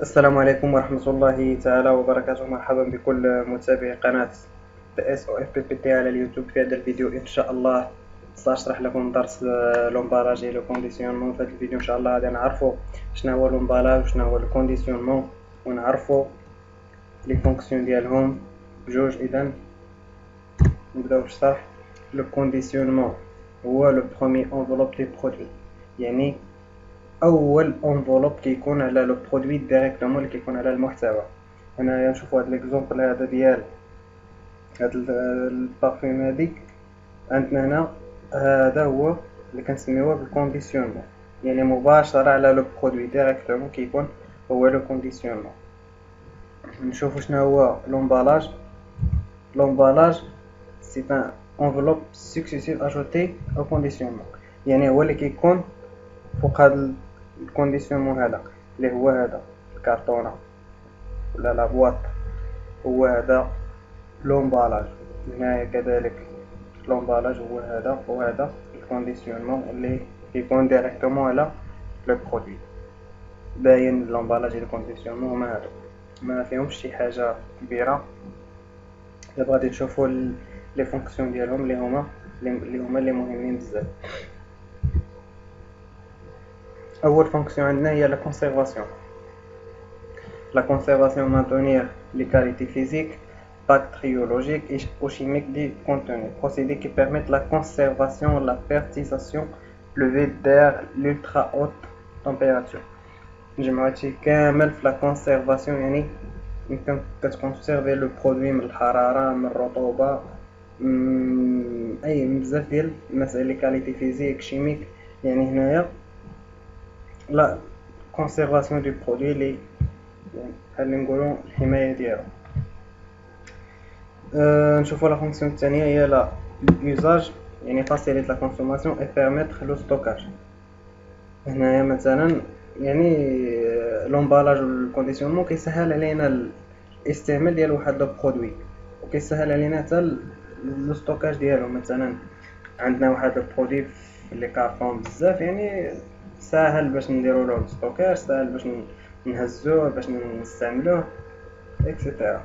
السلام عليكم ورحمة الله تعالى وبركاته. مرحبا بكل متابعي قناة SOFPPT على اليوتيوب. في هذا الفيديو إن شاء الله سأشرح لكم درس لومبالاج و لو كونديسيونمون. في هذا الفيديو إن شاء الله غادي نعرفوا شنو هو لومبالاج وشنو هو الكونديسيونمون، ونعرفوا لي فونكسيون ديالهم بجوج. إذا نبداو بالشرح. لو كونديسيونمون هو لو بروميي انفلوب دي برودوي، يعني اول انفولوب كيكون على لو برودوي ديريكتومون اللي كيكون على المحتوى. هنايا نشوفوا هذا ليكزومبل هذا ديال هاد البارفيم هذيك عندنا هنا. هذا هو اللي كنسميوه بالكونديسيونمون، يعني مباشره على لو برودوي ديريكتومون كيكون هو لو كونديسيونمون. نشوفوا شنو هو لومبالاج. لومبالاج سي ان انفولوب سكسيسيف اجوتي او كونديسيونمون، يعني هو اللي كيكون فوق هذا الكونديسيونمون هذا اللي هو هذا الكرتونه ولا لا بواط، هو هذا لومبالاج. هنايا كذلك لومبالاج هو هذا، وهذا الكونديسيونمون اللي كيكون ديريكتومون على لو برودوي. باين لومبالاج و الكونديسيونمون هما هادو، ما فيهمش شي حاجه كبيره. دابا غادي نشوفوا لي فونكسيون ديالهم اللي مهمين بزاف. اول فونكسيون عندنا هي لا كونسيرفاسيون. La conservation maintenir les qualités physiques, bactériologiques ou chimiques du contenu. Procédés qui permettent la conservation, la pertisation, levée d'air, l'ultra haute température. نجمعوهادشي كامل في la conservation، يعني يمكن كتكونسيرفي لو برودوي من الحرارة، من الرطوبة، من بزاف ديال المسائل، لي كاليتي فيزيك شيميك. يعني هنايا لا كونسيرفاسيون دو برودوي لي بحال نقولوا الحمايه ديالو. نشوفوا لا فونكسيون الثانيه هي لا يوزاج، يعني فاسيليت لا كونسوماسيون اي بيرميتر لو ستوكاج. هنايا مثلا يعني لومبالاج والكونديسيونمون كيسهل علينا الاستعمال ديال واحد لو برودوي، وكيسهل علينا حتى لو ستوكاج ديالو. مثلا عندنا واحد لو برودوي في لي كارطون بزاف، يعني ساهل باش نديرو له ستوكاج، ساهل باش نهزوه، باش نستعملوه اكسيتيرا.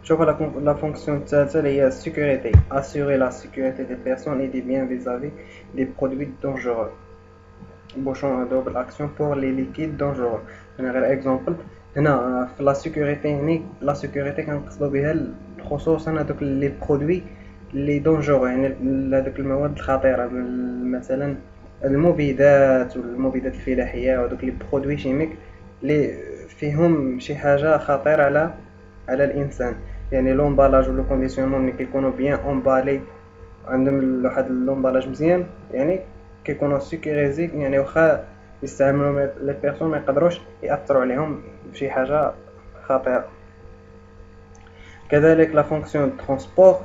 شوف la fonction الثالثة اللي هي sécurité. Assurer la sécurité des personnes et des biens vis-à-vis des produits dangereux. Bouchon à double action pour les liquides dangereux. هنا غير اكزومبل. هنا في لا سيكوريتي، هني لا سيكوريتي كنقصدو بها خصوصا هذوك لي برودوي لي دونجورو، يعني هذوك المواد الخطيرة، مثلا المبيدات والمبيدات الفلاحية وهذوك لي برودوي شيميك اللي فيهم شي حاجة خطيرة على الانسان. يعني لومبالاج ولو كونديسيونمون ملي كيكونوا بيان امبالي، عندهم واحد لومبالاج مزيان، يعني كيكونوا سيكوريزي، يعني واخا يستعملوا لي بيرسون ما يقدروش ياثروا عليهم بشي حاجه خطيره. كذلك لا فونكسيون ترونسبور.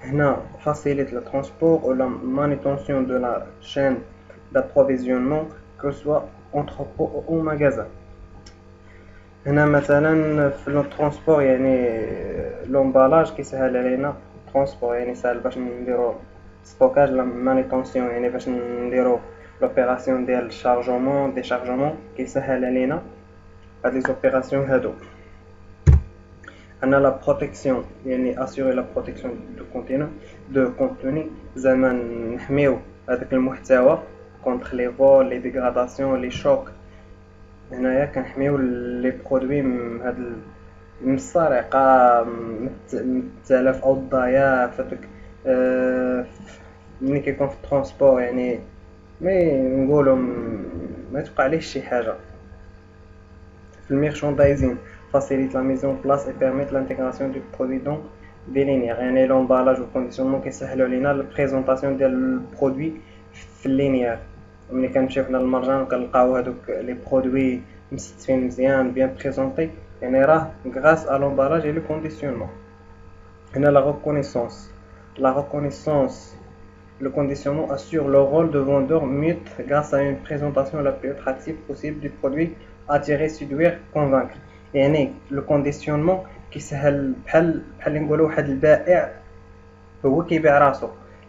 هنا فاسيليت لا ترونسبور ou la manutention de la chaîne d'approvisionnement que soit entrepôt ou magasin. هنا مثلا في الترونسبور، يعني لومبالاج كيسهل علينا ترونسبور، يعني سهل باش نديرو ستوكاج لا مانيتونسيون، يعني باش نديرو لوبيراسيون ديال الشارجمون ديشارجمون، كيسهل علينا هاد لي زوبيراسيون هادو. عندنا لا بروتيكسيون، يعني اسيوري لا بروتيكسيون دو كونتوني، زعما نحميو هذاك المحتوى كونتر لي فول، لي ديغراداسيون، لي شوك. هنايا كنحميو لي برودوي من هاد من السرقه، من التلف او الضياع. فداك ملي كيكون في الترونسبور، يعني مي نقولوا ما توقع عليه شي حاجه. في الميرشاندايزين facilite la mise en place et permet l'intégration du produit dans des linéaires. يعني لومبالاج والكونديسيونمون كيسهلوا علينا البريزونطاسيون ديال البرودوي في اللينيير. ملي كنمشيو حنا للمرجان كنلقاو هادوك لي برودوي مستفين مزيان بيان بريزونطي، يعني راه غراس ا لومبالاج et le conditionnement. هنا la reconnaissance. Le conditionnement assure le rôle de vendeur mute grâce à une présentation la plus attractive possible du produit, attirer, séduire, convaincre. يعني لو كونديسيونمون كيسهل بحال نقولوا واحد البائع هو كيبيع راسو.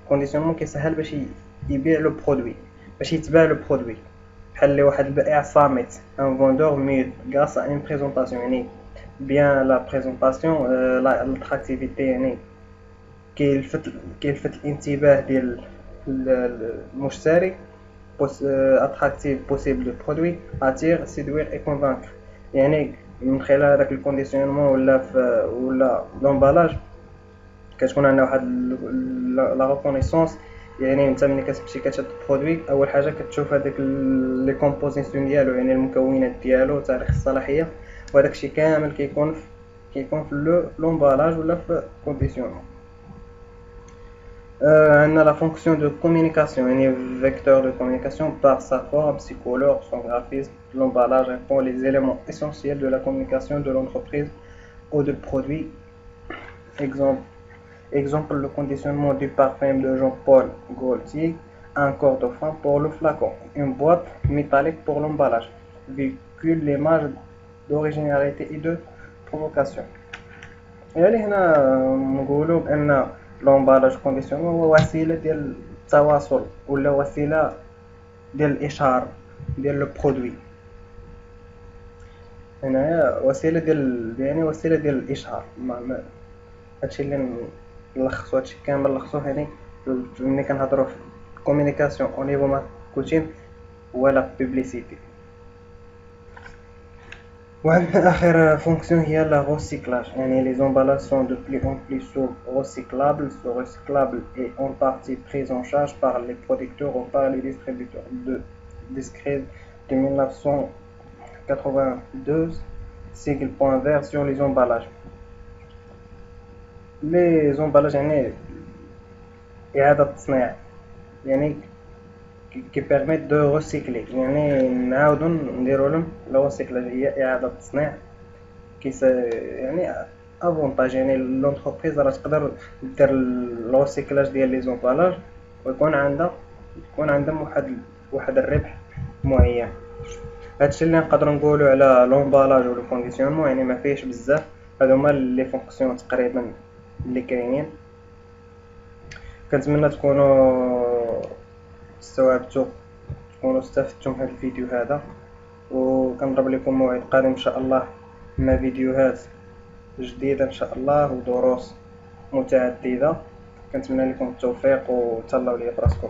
كونديسيونمون كيسهل باش يبيع لو برودوي، باش يتباع لو برودوي. بحال اللي واحد البائع صامت ان فوندور مي غاس ان بريزونطاسيون، يعني بيان لا بريزونطاسيون لاتراكتيفيتي، يعني كيلفت الانتباه ديال المشتري، اتراكتيف بوسيبل دو برودوي اتير سيدوير اي كونفانكر. يعني من خلال هذاك الكونديسيونمون ولا لومبالاج كتكون عندنا واحد لا ريكونيسونس. يعني انت ملي كتمشي كتشد برودوي اول حاجه كتشوف هذاك لي كومبوزيسيون ديالو، يعني المكونات ديالو، تاريخ الصلاحيه، وهذاك الشيء كامل كيكون في لومبالاج ولا في كونديسيونمون. عندنا la fonction de communication, يعني vecteur de communication par sa forme, ses couleurs, son graphisme. L'emballage répond les éléments essentiels de la communication de l'entreprise ou de produit. Exemple, le conditionnement du parfum de Jean-Paul Gaultier, un corde-fin pour le flacon, une boîte métallique pour l'emballage, véhicule l'image d'originalité et de provocation. يعني هنا نقولوا بان لومبالاج كونديسيونمون هو وسيله ديال التواصل ولا وسيله ديال الاشهار ديال لو برودوي. هنايا وسيله وسيله ديال الاشهار. هادشي اللي نلخصو، هادشي كامل نلخصوه يعني ملي كنهضروا في كومونيكاسيون او نيفو ماركتينغ ولا بوبليسيتي. وعندنا آخر فونكسيون هي لا recyclage. يعني les emballages sont de plus en plus recyclables et en partie pris en charge par les producteurs ou par les distributeurs. De décret de 1992 sigle point vert sur les emballages. Les emballages يعني إعادة التصنيع، يعني qui permettent de recycler، يعني نعاودو نديرو لهم لو ريسيكلاج، هي اعاده التصنيع. يعني افونتاج، يعني لونتربريز راه تقدر دير لو ريسيكلاج ديال لي زومبالاج ويكون عندهم واحد الربح معين. هادشي اللي نقدروا نقولوا على لومبالاج و لو كونديسيونمون، يعني ما فيهش بزاف. هادو هما لي فونكسيون تقريبا اللي كاينين. كنتمنى تكونوا استوعبتوا، تكونوا استفدتوا من هذا الفيديو هذا، وكنضرب لكم موعد قادم ان شاء الله مع فيديوهات جديده ان شاء الله ودروس متعدده. كنتمنى لكم التوفيق وتهلاو ليا براسكم.